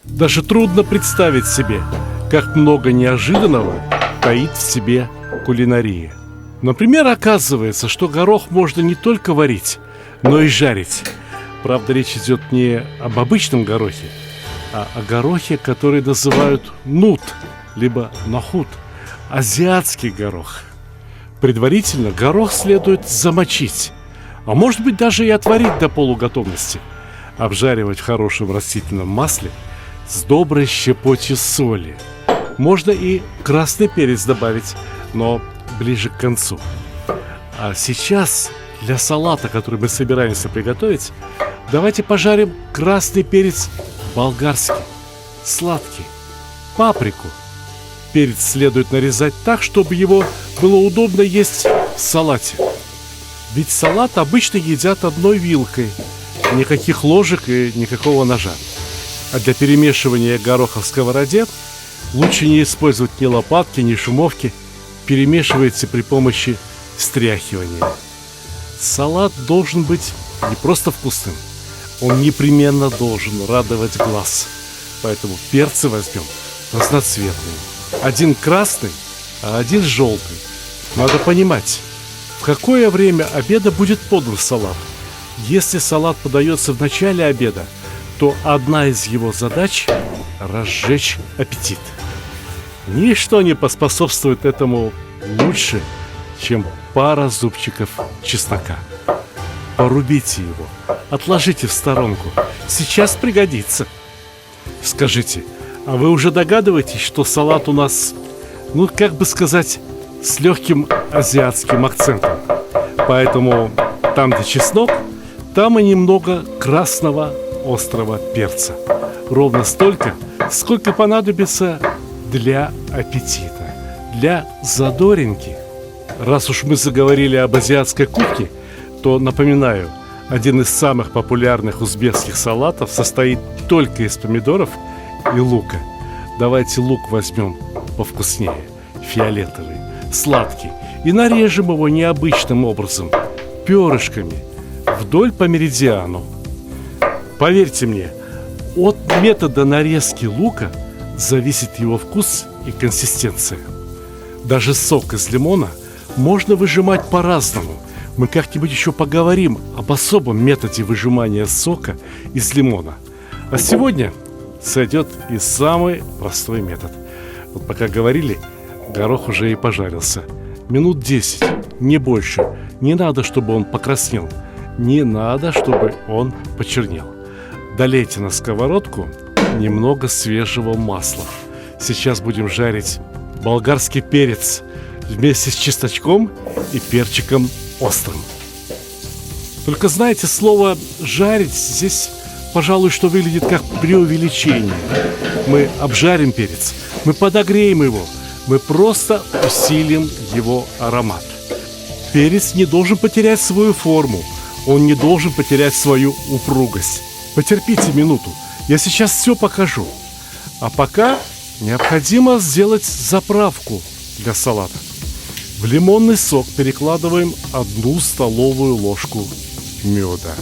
Даже трудно представить себе, как много неожиданного таит в себе кулинария. Например, оказывается, что горох можно не только варить, но и жарить. Правда, речь идет не об обычном горохе, а о горохе, который называют нут, либо нахут, азиатский горох. Предварительно горох следует замочить, а может быть даже и отварить до полуготовности, обжаривать в хорошем растительном масле с доброй щепотью соли. Можно и красный перец добавить, но ближе к концу. А сейчас для салата, который мы собираемся приготовить, давайте пожарим красный перец болгарский, сладкий, паприку. Перец следует нарезать так, чтобы его было удобно есть в салате. Ведь салат обычно едят одной вилкой, никаких ложек и никакого ножа. А для перемешивания гороха в сковороде лучше не использовать ни лопатки, ни шумовки. Перемешивается при помощи стряхивания. Салат должен быть не просто вкусным, он непременно должен радовать глаз. Поэтому перцы возьмем разноцветные. Один красный, а один желтый. Надо понимать, в какое время обеда будет подан салат. Если салат подается в начале обеда, то одна из его задач – разжечь аппетит. Ничто не поспособствует этому лучше, чем пара зубчиков чеснока. Порубите его, отложите в сторонку. Сейчас пригодится. Скажите, а вы уже догадываетесь, что салат у нас, как бы сказать, с легким азиатским акцентом? Поэтому там, где чеснок, там и немного красного острого перца. Ровно столько, сколько понадобится для аппетита, для задоринки. Раз уж мы заговорили об азиатской кухне, то напоминаю, один из самых популярных узбекских салатов состоит только из помидоров и лука. Давайте лук возьмем повкуснее, фиолетовый, сладкий, и нарежем его необычным образом, перышками, вдоль по меридиану. Поверьте мне, от метода нарезки лука зависит его вкус и консистенция. Даже сок из лимона можно выжимать по-разному. Мы как-нибудь еще поговорим об особом методе выжимания сока из лимона. А сегодня сойдет и самый простой метод. Вот пока говорили, горох уже и пожарился. Минут 10, не больше. Не надо, чтобы он покраснел. Не надо, чтобы он почернел. Долейте на сковородку немного свежего масла. Сейчас будем жарить болгарский перец вместе с чесночком и перчиком острым. Только знаете, слово «жарить» здесь, пожалуй, что выглядит как преувеличение. Мы обжарим перец, мы подогреем его, мы просто усилим его аромат. Перец не должен потерять свою форму, он не должен потерять свою упругость. Потерпите минуту, я сейчас все покажу. А пока необходимо сделать заправку для салата. В лимонный сок перекладываем 1 столовую ложку меда.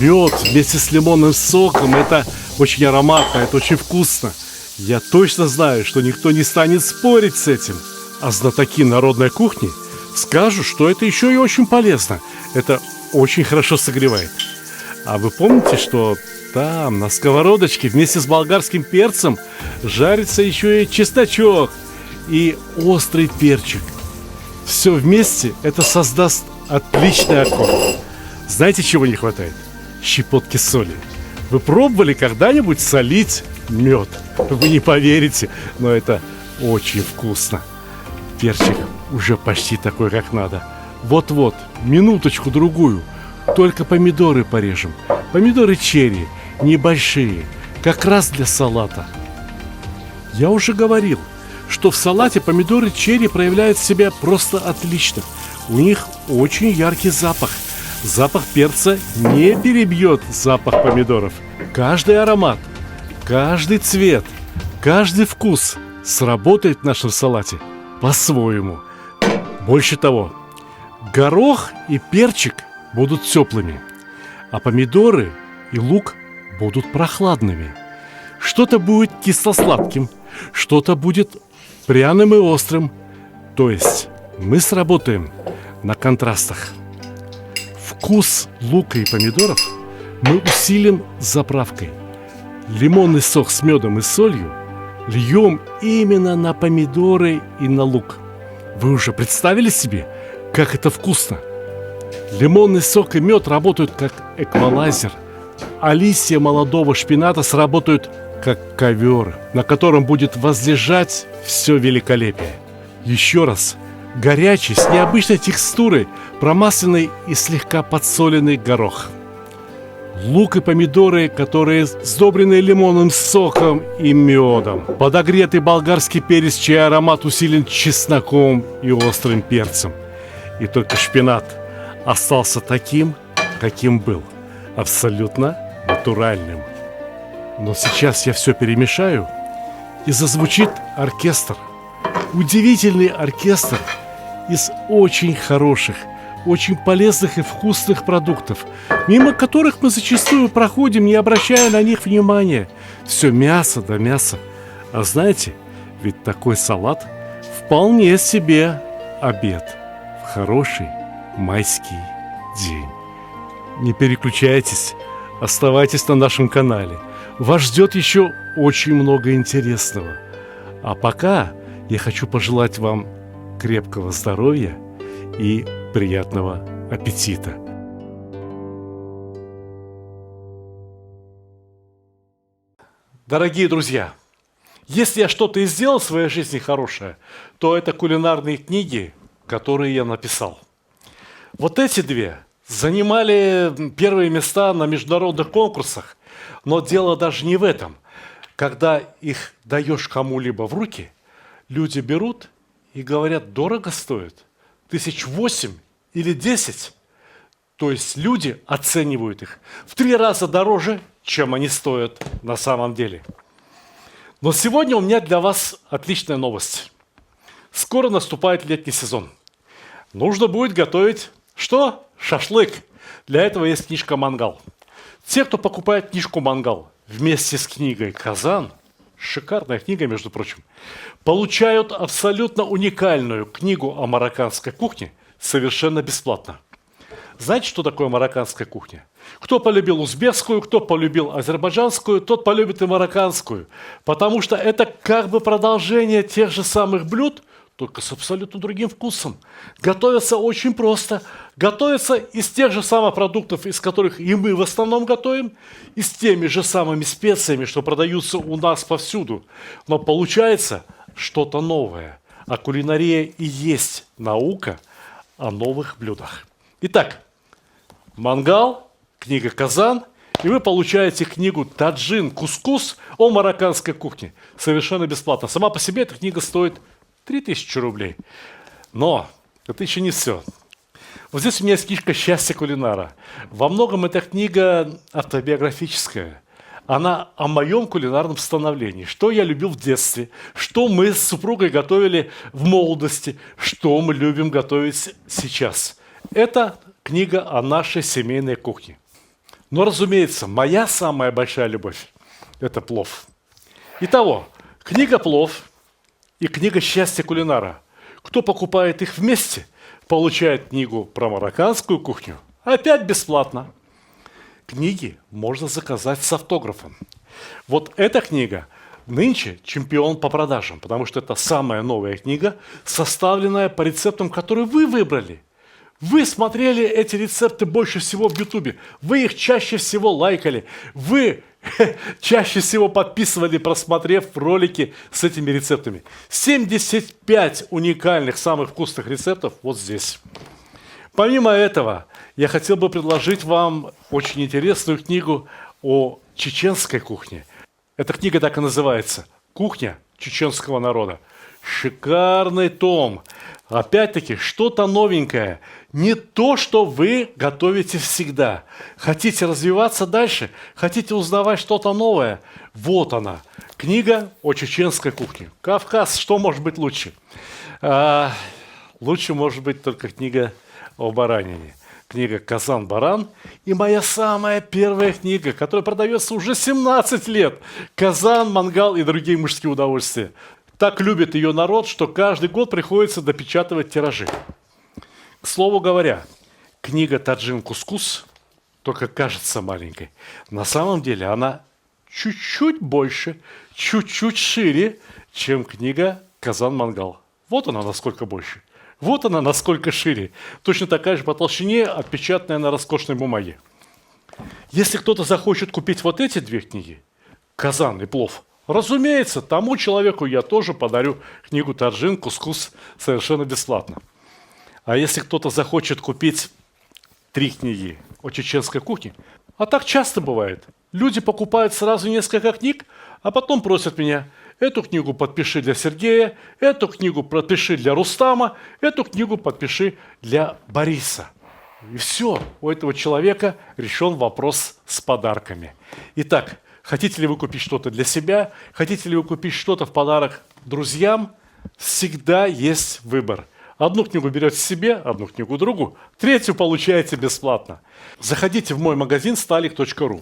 Мед вместе с лимонным соком – это очень ароматно, это очень вкусно. Я точно знаю, что никто не станет спорить с этим. А знатоки народной кухни скажут, что это еще и очень полезно. Это очень хорошо согревает. А вы помните, что там, на сковородочке, вместе с болгарским перцем жарится еще и чесночок и острый перчик. Все вместе это создаст отличный аккорд. Знаете, чего не хватает? Щепотки соли. Вы пробовали когда-нибудь солить мед? Вы не поверите, но это очень вкусно. Перчик уже почти такой, как надо. Вот-вот, минуточку-другую. Только помидоры порежем. Помидоры черри, небольшие, как раз для салата. Я уже говорил, что в салате помидоры черри проявляют себя просто отлично. У них очень яркий запах. Запах перца не перебьет запах помидоров. Каждый аромат, каждый цвет, каждый вкус сработает в нашем салате по-своему. Больше того, горох и перчик будут теплыми, а помидоры и лук будут прохладными. Что-то будет кисло-сладким, что-то будет пряным и острым. То есть мы сработаем на контрастах. Вкус лука и помидоров мы усилим заправкой. Лимонный сок с медом и солью льем именно на помидоры и на лук. Вы уже представили себе, как это вкусно? Лимонный сок и мед работают как эквалайзер, а листья молодого шпината сработают как ковер, на котором будет возлежать все великолепие. Еще раз, горячий, с необычной текстурой, промасленный и слегка подсоленный горох. Лук и помидоры, которые сдобрены лимонным соком и медом. Подогретый болгарский перец, чей аромат усилен чесноком и острым перцем. И только шпинат остался таким, каким был. Абсолютно натуральным. Но сейчас я все перемешаю, и зазвучит оркестр. Удивительный оркестр из очень хороших, очень полезных и вкусных продуктов, мимо которых мы зачастую проходим, не обращая на них внимания. Все мясо да мясо. А знаете, ведь такой салат вполне себе обед в хороший майский день. Не переключайтесь, оставайтесь на нашем канале. Вас ждет еще очень много интересного. А пока я хочу пожелать вам крепкого здоровья и приятного аппетита. Дорогие друзья, если я что-то и сделал в своей жизни хорошее, то это кулинарные книги, которые я написал. Вот эти две занимали первые места на международных конкурсах, но дело даже не в этом. Когда их даешь кому-либо в руки, люди берут и говорят, дорого стоит, 1008 или 10. То есть люди оценивают их в 3 раза дороже, чем они стоят на самом деле. Но сегодня у меня для вас отличная новость. Скоро наступает летний сезон. Нужно будет готовить что? Шашлык. Для этого есть книжка «Мангал». Те, кто покупает книжку «Мангал» вместе с книгой «Казан», шикарная книга, между прочим, получают абсолютно уникальную книгу о марокканской кухне совершенно бесплатно. Знаете, что такое марокканская кухня? Кто полюбил узбекскую, кто полюбил азербайджанскую, тот полюбит и марокканскую. Потому что это как бы продолжение тех же самых блюд, только с абсолютно другим вкусом. Готовится очень просто. Готовится из тех же самых продуктов, из которых и мы в основном готовим, и с теми же самыми специями, что продаются у нас повсюду. Но получается что-то новое. А кулинария и есть наука о новых блюдах. Итак, «Мангал», книга «Казан», и вы получаете книгу «Таджин Кускус» о марокканской кухне. Совершенно бесплатно. Сама по себе эта книга стоит 3000 рублей. Но это еще не все. Вот здесь у меня есть книжка «Счастье кулинара». Во многом эта книга автобиографическая. Она о моем кулинарном становлении. Что я любил в детстве, что мы с супругой готовили в молодости, что мы любим готовить сейчас. Это книга о нашей семейной кухне. Но, разумеется, моя самая большая любовь – это плов. Итого, книга «Плов» и книга «Счастье кулинара». Кто покупает их вместе, получает книгу про марокканскую кухню опять бесплатно. Книги можно заказать с автографом. Вот эта книга нынче чемпион по продажам, потому что это самая новая книга, составленная по рецептам, которые вы выбрали. Вы смотрели эти рецепты больше всего в Ютубе, вы их чаще всего лайкали, вы чаще всего подписывали, просмотрев ролики с этими рецептами. 75 уникальных, самых вкусных рецептов вот здесь. Помимо этого, я хотел бы предложить вам очень интересную книгу о чеченской кухне. Эта книга так и называется «Кухня чеченского народа». Шикарный том. Опять-таки, что-то новенькое. Не то, что вы готовите всегда. Хотите развиваться дальше? Хотите узнавать что-то новое? Вот она. Книга о чеченской кухне. Кавказ, что может быть лучше? Лучше может быть только книга о баранине. книга «Казан-баран» и моя самая первая книга, которая продается уже 17 лет. «Казан, мангал и другие мужские удовольствия». Так любит ее народ, что каждый год приходится допечатывать тиражи. К слову говоря, книга «Таджин Кускус» только кажется маленькой. На самом деле она чуть-чуть больше, чуть-чуть шире, чем книга «Казан-мангал». Вот она насколько больше. Вот она насколько шире. Точно такая же по толщине, отпечатанная на роскошной бумаге. Если кто-то захочет купить вот эти две книги, «Казан» и «Плов», разумеется, тому человеку я тоже подарю книгу «Таджин Кускус» совершенно бесплатно. А если кто-то захочет купить 3 книги о чеченской кухне, а так часто бывает, люди покупают сразу несколько книг, а потом просят меня: эту книгу подпиши для Сергея, эту книгу подпиши для Рустама, эту книгу подпиши для Бориса. И все, у этого человека решен вопрос с подарками. Итак, хотите ли вы купить что-то для себя, хотите ли вы купить что-то в подарок друзьям, всегда есть выбор. Одну книгу берете себе, одну книгу другу, третью получаете бесплатно. Заходите в мой магазин stalik.ru.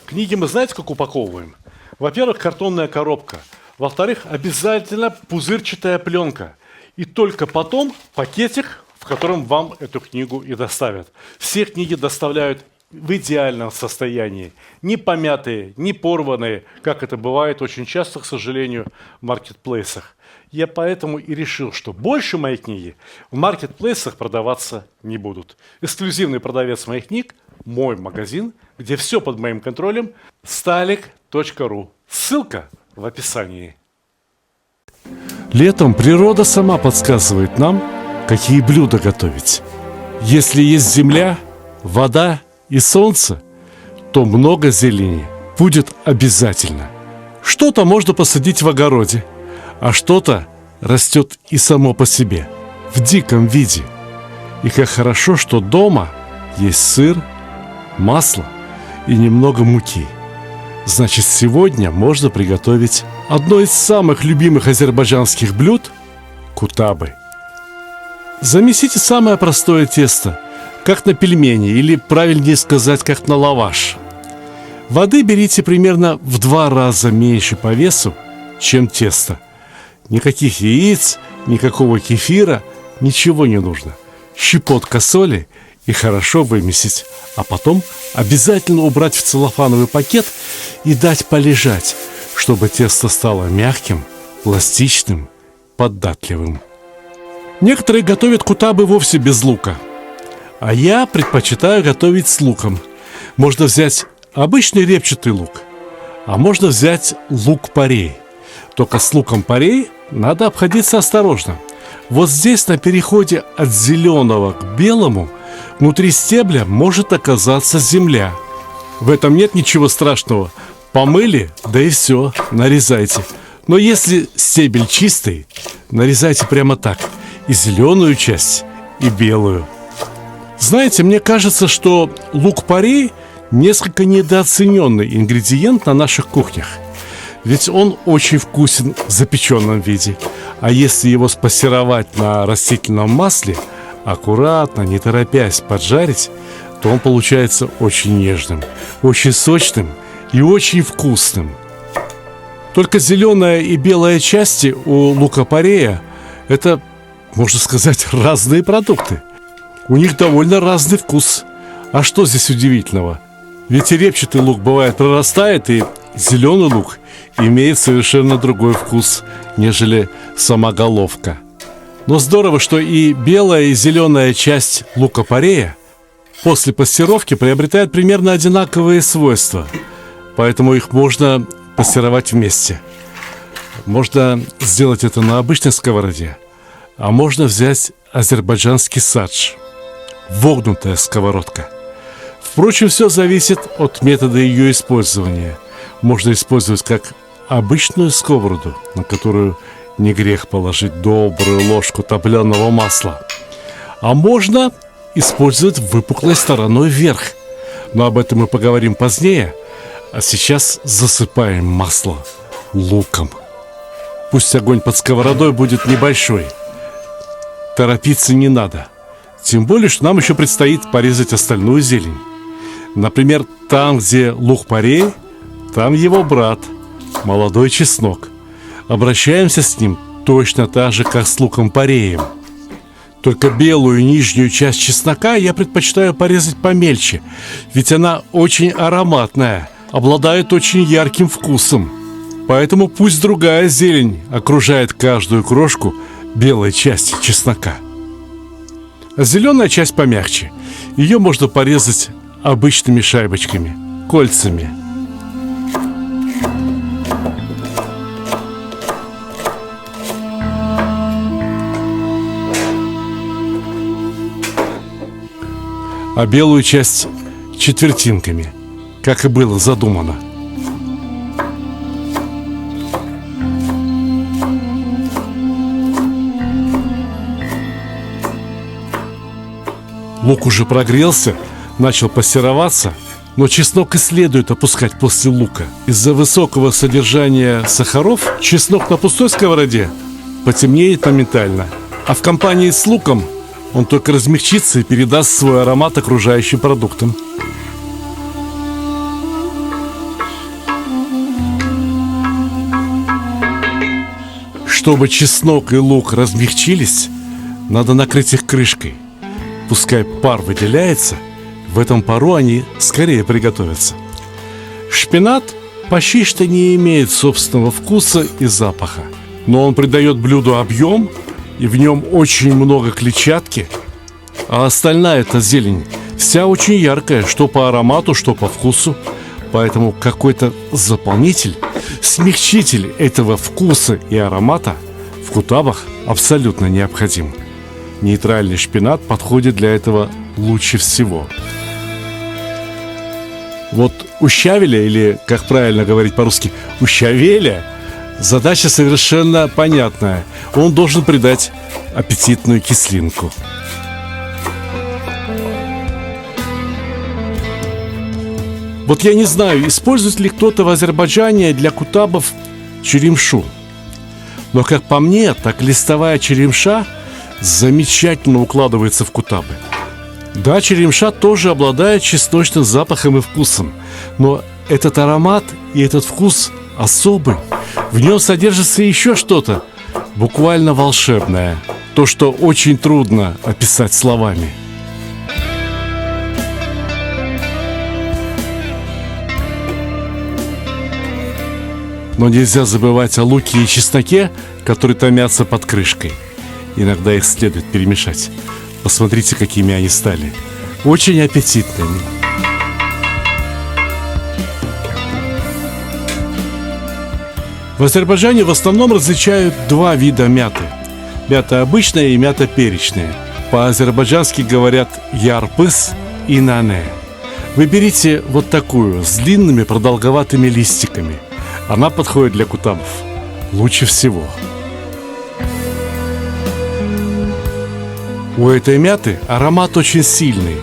Книги мы знаете, как упаковываем? Во-первых, картонная коробка. Во-вторых, обязательно пузырчатая пленка. И только потом пакетик, в котором вам эту книгу и доставят. Все книги доставляют в идеальном состоянии. Не помятые, не порванные, как это бывает очень часто, к сожалению, в маркетплейсах. Я поэтому и решил, что больше мои книги в маркетплейсах продаваться не будут. Эксклюзивный продавец моих книг – мой магазин, где все под моим контролем – stalik.ru. Ссылка в описании. Летом природа сама подсказывает нам, какие блюда готовить. Если есть земля, вода и солнце, то много зелени будет обязательно. Что-то можно посадить в огороде, а что-то растет и само по себе, в диком виде. И как хорошо, что дома есть сыр, масло и немного муки. Значит, сегодня можно приготовить одно из самых любимых азербайджанских блюд – кутабы. Замесите самое простое тесто, как на пельмени, или, правильнее сказать, как на лаваш. Воды берите примерно в 2 раза меньше по весу, чем тесто. Никаких яиц, никакого кефира, ничего не нужно. Щепотка соли и хорошо вымесить. А потом обязательно убрать в целлофановый пакет и дать полежать, чтобы тесто стало мягким, пластичным, податливым. Некоторые готовят кутабы вовсе без лука, а я предпочитаю готовить с луком. Можно взять обычный репчатый лук, а можно взять лук-порей. Только с луком-порей надо обходиться осторожно. Вот здесь, на переходе от зеленого к белому, внутри стебля может оказаться земля. В этом нет ничего страшного. Помыли, да и все, нарезайте. Но если стебель чистый, нарезайте прямо так. И зеленую часть, и белую. Знаете, мне кажется, что лук-порей несколько недооцененный ингредиент на наших кухнях. Ведь он очень вкусен в запеченном виде. А если его спассеровать на растительном масле, аккуратно, не торопясь поджарить, то он получается очень нежным, очень сочным и очень вкусным. Только зеленая и белая части у лука-порея – это, можно сказать, разные продукты. У них довольно разный вкус. А что здесь удивительного? Ведь и репчатый лук бывает прорастает, и зеленый лук имеет совершенно другой вкус, нежели сама головка. Но здорово, что и белая, и зеленая часть лука-порея после пассеровки приобретают примерно одинаковые свойства. Поэтому их можно пассеровать вместе. Можно сделать это на обычной сковороде, а можно взять азербайджанский садж – вогнутая сковородка. Впрочем, все зависит от метода ее использования. Можно использовать как обычную сковороду, на которую не грех положить добрую ложку топленого масла. А можно использовать выпуклой стороной вверх. Но об этом мы поговорим позднее. А сейчас засыпаем масло луком. Пусть огонь под сковородой будет небольшой. Торопиться не надо. Тем более, что нам еще предстоит порезать остальную зелень. Например, там, где лук-порей, там его брат, молодой чеснок. Обращаемся с ним точно так же, как с луком-пореем. Только белую нижнюю часть чеснока я предпочитаю порезать помельче, ведь она очень ароматная, обладает очень ярким вкусом. Поэтому пусть другая зелень окружает каждую крошку белой части чеснока. А зеленая часть помягче. Ее можно порезать обычными шайбочками, кольцами. А белую часть четвертинками, как и было задумано. Лук уже прогрелся, начал пассероваться, но чеснок и следует опускать после лука. Из-за высокого содержания сахаров чеснок на пустой сковороде потемнеет моментально, а в компании с луком он только размягчится и передаст свой аромат окружающим продуктам. Чтобы чеснок и лук размягчились, надо накрыть их крышкой. Пускай пар выделяется, в этом пару они скорее приготовятся. Шпинат почти что не имеет собственного вкуса и запаха, но он придает блюду объем, и в нем очень много клетчатки. А остальная эта зелень вся очень яркая, что по аромату, что по вкусу. Поэтому какой-то заполнитель, смягчитель этого вкуса и аромата в кутабах абсолютно необходим. Нейтральный шпинат подходит для этого лучше всего. Вот у щавеля, или, как правильно говорить по-русски, у щавеля, задача совершенно понятная. Он должен придать аппетитную кислинку. Вот я не знаю, использует ли кто-то в Азербайджане для кутабов черемшу. Но как по мне, так листовая черемша замечательно укладывается в кутабы. Да, черемша тоже обладает чесночным запахом и вкусом, но этот аромат и этот вкус особый. В нем содержится еще что-то буквально волшебное, то, что очень трудно описать словами. Но нельзя забывать о луке и чесноке, которые томятся под крышкой. Иногда их следует перемешать. Посмотрите, какими они стали. Очень аппетитными. В Азербайджане в основном различают два вида мяты. Мята обычная и мята перечная. По-азербайджански говорят ярпыс и нане. Выберите вот такую, с длинными продолговатыми листиками. Она подходит для кутабов лучше всего. У этой мяты аромат очень сильный,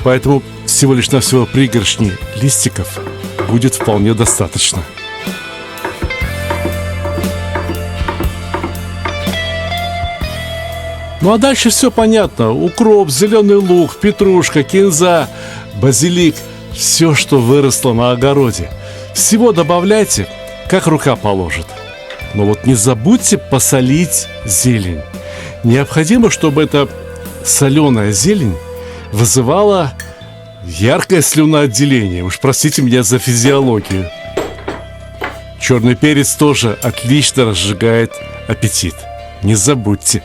поэтому всего лишь навсего пригоршни листиков будет вполне достаточно. Ну а дальше все понятно. Укроп, зеленый лук, петрушка, кинза, базилик. Все, что выросло на огороде. Всего добавляйте, как рука положит. Но вот не забудьте посолить зелень. Необходимо, чтобы эта соленая зелень вызывала яркое слюноотделение. Уж простите меня за физиологию. Черный перец тоже отлично разжигает аппетит. Не забудьте.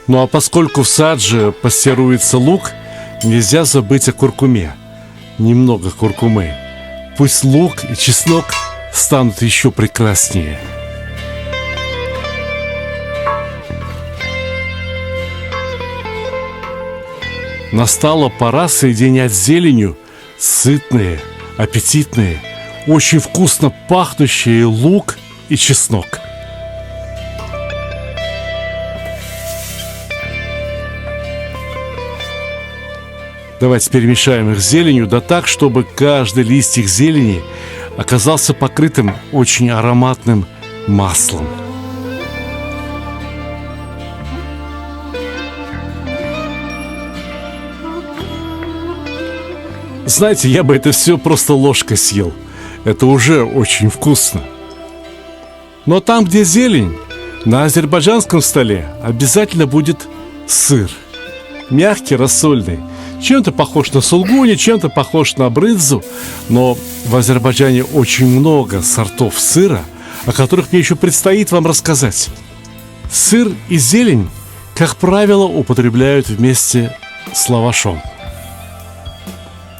Ну а поскольку в садже пассируется лук, нельзя забыть о куркуме. Немного куркумы. Пусть лук и чеснок станут еще прекраснее. Настала пора соединять с зеленью сытные, аппетитные, очень вкусно пахнущие лук и чеснок. Давайте перемешаем их с зеленью, да так, чтобы каждый листик зелени оказался покрытым очень ароматным маслом. Знаете, я бы это все просто ложкой съел. Это уже очень вкусно. Но там, где зелень, на азербайджанском столе обязательно будет сыр. Мягкий, рассольный. Чем-то похож на сулгуни, чем-то похож на брынзу. Но в Азербайджане очень много сортов сыра, о которых мне еще предстоит вам рассказать. Сыр и зелень, как правило, употребляют вместе с лавашом.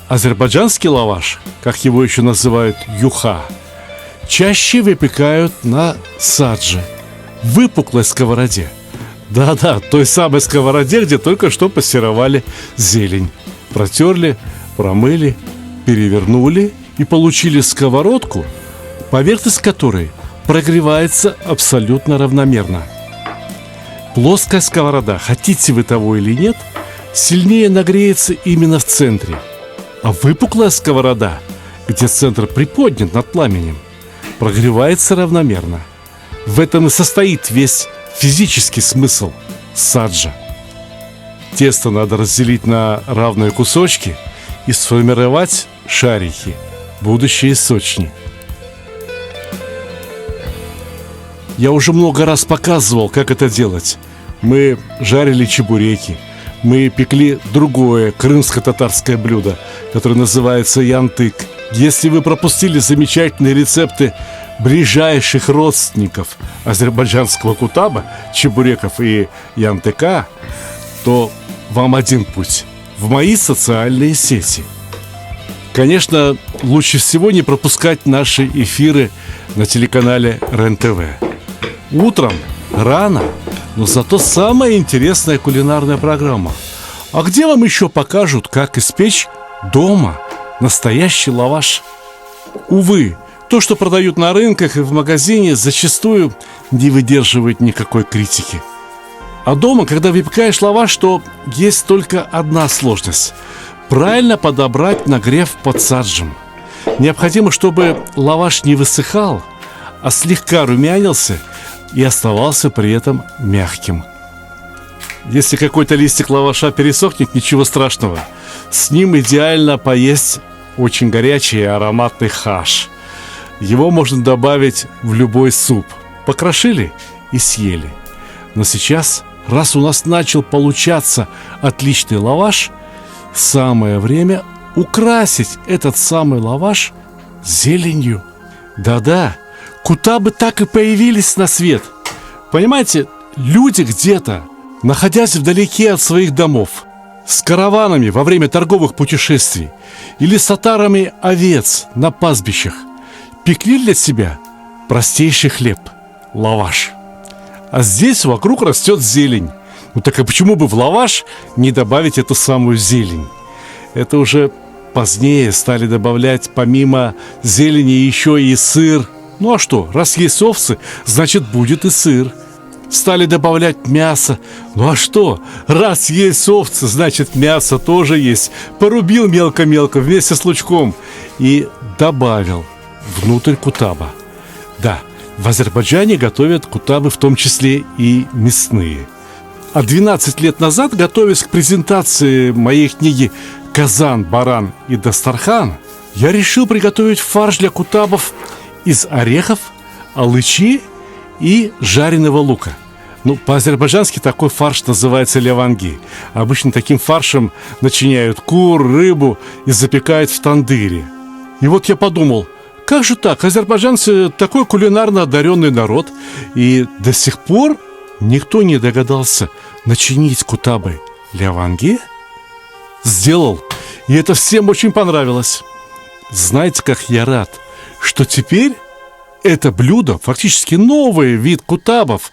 Азербайджанский лаваш, как его еще называют юха, чаще выпекают на садже, выпуклой сковороде. Да-да, той самой сковороде, где только что пассеровали зелень. Протерли, промыли, перевернули и получили сковородку, поверхность которой прогревается абсолютно равномерно. Плоская сковорода, хотите вы того или нет, сильнее нагреется именно в центре. А выпуклая сковорода, где центр приподнят над пламенем, прогревается равномерно. В этом и состоит весь физический смысл саджа. Тесто надо разделить на равные кусочки и сформировать шарики, будущие сочни. Я уже много раз показывал, как это делать. Мы жарили чебуреки. Мы пекли другое крымско-татарское блюдо, которое называется янтык. Если вы пропустили замечательные рецепты ближайших родственников азербайджанского кутаба, чебуреков и янтыка, то вам один путь – в мои социальные сети. Конечно, лучше всего не пропускать наши эфиры на телеканале РЕН-ТВ. Утром, рано, но зато самая интересная кулинарная программа. А где вам еще покажут, как испечь дома настоящий лаваш? Увы, то, что продают на рынках и в магазине, зачастую не выдерживает никакой критики. А дома, когда выпекаешь лаваш, то есть только одна сложность – правильно подобрать нагрев под саджем. Необходимо, чтобы лаваш не высыхал, а слегка румянился и оставался при этом мягким. Если какой-то листик лаваша пересохнет, ничего страшного. С ним идеально поесть очень горячий и ароматный хаш. Его можно добавить в любой суп. Покрошили и съели. Но сейчас, раз у нас начал получаться отличный лаваш, самое время украсить этот самый лаваш зеленью. Да-да, кутабы так и появились на свет. Понимаете, люди где-то, находясь вдалеке от своих домов, с караванами во время торговых путешествий или с отарами овец на пастбищах, пекли для себя простейший хлеб – лаваш. А здесь вокруг растет зелень. Ну так а почему бы в лаваш не добавить эту самую зелень? Это уже позднее стали добавлять помимо зелени еще и сыр. Ну а что, раз есть овцы, значит будет и сыр. Стали добавлять мясо. Ну а что, раз есть овцы, значит мясо тоже есть. Порубил мелко-мелко вместе с лучком и добавил внутрь кутаба. Да, в Азербайджане готовят кутабы в том числе и мясные. А 12 лет назад, готовясь к презентации моей книги «Казан, баран и Дастархан», я решил приготовить фарш для кутабов из орехов, алычи и жареного лука. Ну, по-азербайджански такой фарш называется ляванги. Обычно таким фаршем начиняют кур, рыбу и запекают в тандыре. И вот я подумал, как же так? Азербайджанцы такой кулинарно одаренный народ, и до сих пор никто не догадался начинить кутабы ляванги? Сделал, и это всем очень понравилось. Знаете, как я рад, что теперь это блюдо, фактически новый вид кутабов,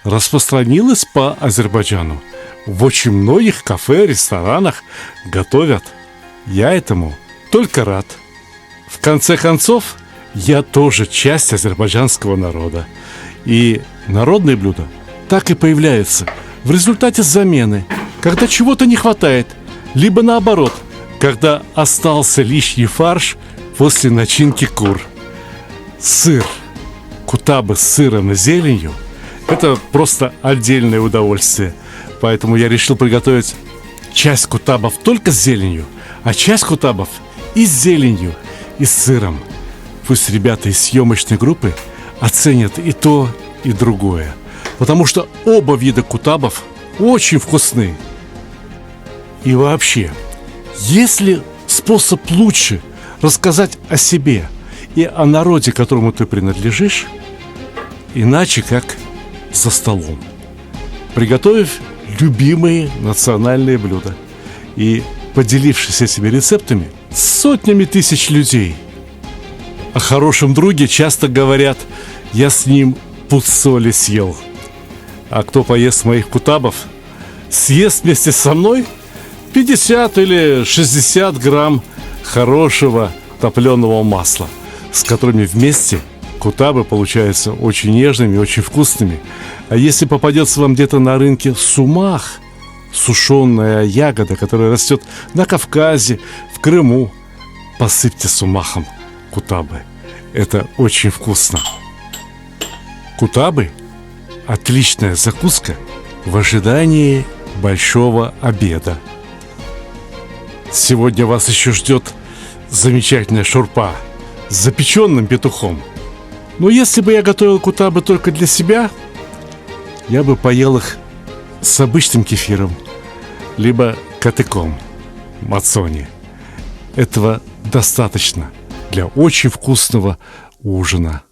распространилось по Азербайджану. В очень многих кафе, ресторанах готовят. Я этому только рад. В конце концов, я тоже часть азербайджанского народа. И народные блюда так и появляются в результате замены, когда чего-то не хватает, либо наоборот, когда остался лишний фарш после начинки кур. Сыр. Кутабы с сыром и зеленью – это просто отдельное удовольствие. Поэтому я решил приготовить часть кутабов только с зеленью, а часть кутабов и с зеленью, и с сыром. Пусть ребята из съемочной группы оценят и то, и другое. Потому что оба вида кутабов очень вкусны. И вообще, есть ли способ лучше рассказать о себе и о народе, которому ты принадлежишь, иначе как за столом, приготовив любимые национальные блюда и поделившись этими рецептами с сотнями тысяч людей. О хорошем друге часто говорят: я с ним пуд соли съел. А кто поест моих кутабов, съест вместе со мной 50 или 60 грамм хорошего топленого масла, с которыми вместе кутабы получаются очень нежными, очень вкусными. А если попадется вам где-то на рынке сумах, сушеная ягода, которая растет на Кавказе, в Крыму, посыпьте сумахом кутабы. Это очень вкусно. Кутабы – отличная закуска в ожидании большого обеда. Сегодня вас еще ждет замечательная шурпа с запеченным петухом. Но если бы я готовил кутабы только для себя, я бы поел их с обычным кефиром, либо катыком, мацони. Этого достаточно для очень вкусного ужина.